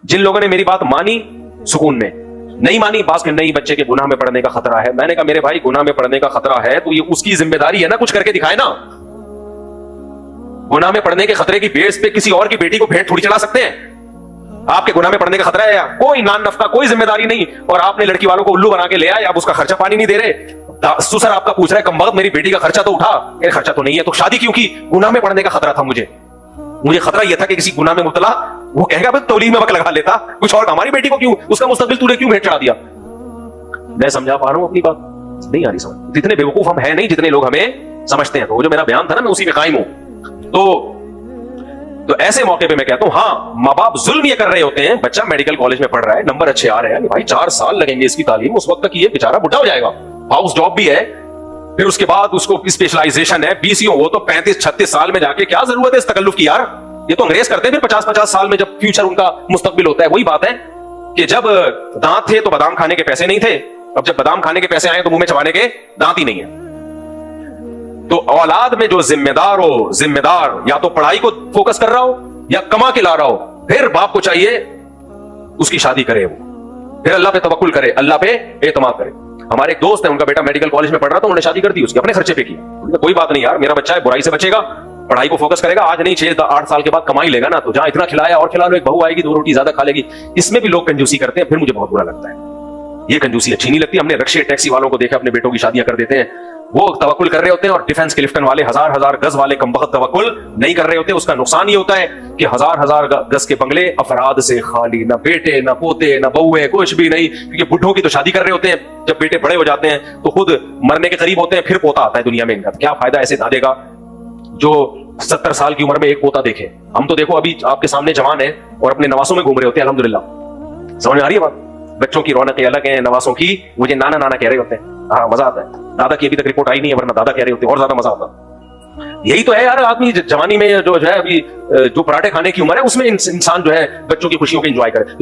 जिन लोगों ने मेरी बात मानी सुकून में, नहीं मानी बात कि नहीं बच्चे के गुनाह में पड़ने का खतरा है। मैंने कहा मेरे भाई गुनाह में पड़ने का खतरा है तो ये उसकी जिम्मेदारी है ना, कुछ करके दिखाए ना। गुनाह में पड़ने के खतरे की बेस पे किसी और की बेटी को भेंट थोड़ी चढ़ा सकते हैं। आपके गुनाह में पड़ने का खतरा है, कोई नान नफका कोई जिम्मेदारी नहीं, और आपने लड़की वालों को उल्लू बना के ले आए, आप उसका खर्चा पानी नहीं दे रहे। ससुर आपका पूछ रहा है कमबख्त मेरी बेटी का खर्चा तो उठा, ये खर्चा तो नहीं है, तो शादी क्यों की? गुनाह में पड़ने का खतरा था मुझे खतरा यह था कि किसी गुनाह में मुब्तला वो कहेगा तौलीद में वक्त लगा लेता कुछ और, हमारी बेटी को क्यों, उसका मुस्तकबिल तूने क्यों भेंट चढ़ा दिया। मैं समझा पा रहा हूं अपनी बात, नहीं आ रही समझ। जितने बेवकूफ हम हैं नहीं जितने लोग हमें समझते हैं। तो वो जो मेरा बयान था ना मैं उसी में कायम हूं। तो ऐसे मौके पे मैं कहता हूं हाँ, माँ बाप जुल्म ये कर रहे होते हैं। बच्चा मेडिकल कॉलेज में पढ़ रहा है, नंबर अच्छे आ रहे हैं, भाई 4 साल लगेंगे इसकी तालीम, उस वक्त तक ये बेचारा बुढ़ा हो जाएगा, हाउस जॉब भी है, फिर उसके बाद उसको स्पेशलाइजेशन है, बीसीओ, वो तो 35-36 साल में जाके क्या जरूरत है इस तकल्लुफ की यार। ये तो अंग्रेज करते हैं फिर 50-50 साल में जब फ्यूचर उनका मुस्तकबिल होता है। वही बात है कि जब दांत थे तो बादाम खाने के पैसे नहीं थे, अब जब बादाम खाने के पैसे आए तो मुंह में चबाने के दांत ही नहीं है। तो औलाद में जो जिम्मेदार या तो पढ़ाई को फोकस कर रहा हो या कमा के ला रहा हो, फिर बाप को चाहिए उसकी शादी करे, वो फिर अल्लाह पे तवक्कुल करे, अल्लाह पे एतमाद करे। हमारे एक दोस्त है, उनका बेटा मेडिकल कॉलेज में पढ़ रहा था, उन्होंने शादी कर दी, उसके अपने खर्चे पे की। कोई बात नहीं यार, मेरा बच्चा है, बुराई से बचेगा, पढ़ाई को फोकस करेगा, आज नहीं 6-8 साल के बाद कमाई लेगा ना, तो जहां इतना खिलाया और खिला लो, एक बहू आएगी 2 रोटी ज्यादा खा लेगी। इसमें भी लोग कंजूसी करते हैं, फिर मुझे बहुत बुरा लगता है। ये कंजूसी अच्छी नहीं लगती। हमने रक्शे टैक्सी वालों को देखा अपने बेटों की शादियां कर देते हैं, वो तवक्कुल कर रहे होते हैं, और डिफेंस के लिफ्टन वाले 1000-1000 गज वाले कमबख्त तवक्कुल नहीं कर रहे होते। उसका नुकसान ये होता है कि 1000-1000 गज के बंगले अफराद से खाली, ना बेटे ना पोते ना बहुए, कुछ भी नहीं, क्योंकि बुढ़ों की तो शादी कर रहे होते हैं। जब बेटे बड़े हो जाते हैं तो खुद मरने के करीब होते हैं, फिर पोता आता है दुनिया में। इनका क्या फायदा ऐसे दादे का जो 70 साल की उम्र में एक पोता देखे। हम तो देखो अभी आपके सामने जवान है और अपने नवासों में घूम रहे होते हैं, अल्हम्दुलिल्लाह। समझ में आ रही है बात? बच्चों की रौनकें अलग हैं, नवासों की मुझे नाना नाना कह रहे होते हैं, हाँ मजा आता है। दादा की अभी तक रिपोर्ट आई नहीं है, वरना दादा कह रहे होते और ज्यादा मजा आता। यही तो है यार, आदमी जवानी में जो है अभी जो पराठे खाने की उम्र है उसमें इंसान जो है बच्चों की खुशियों को एंजॉय करे।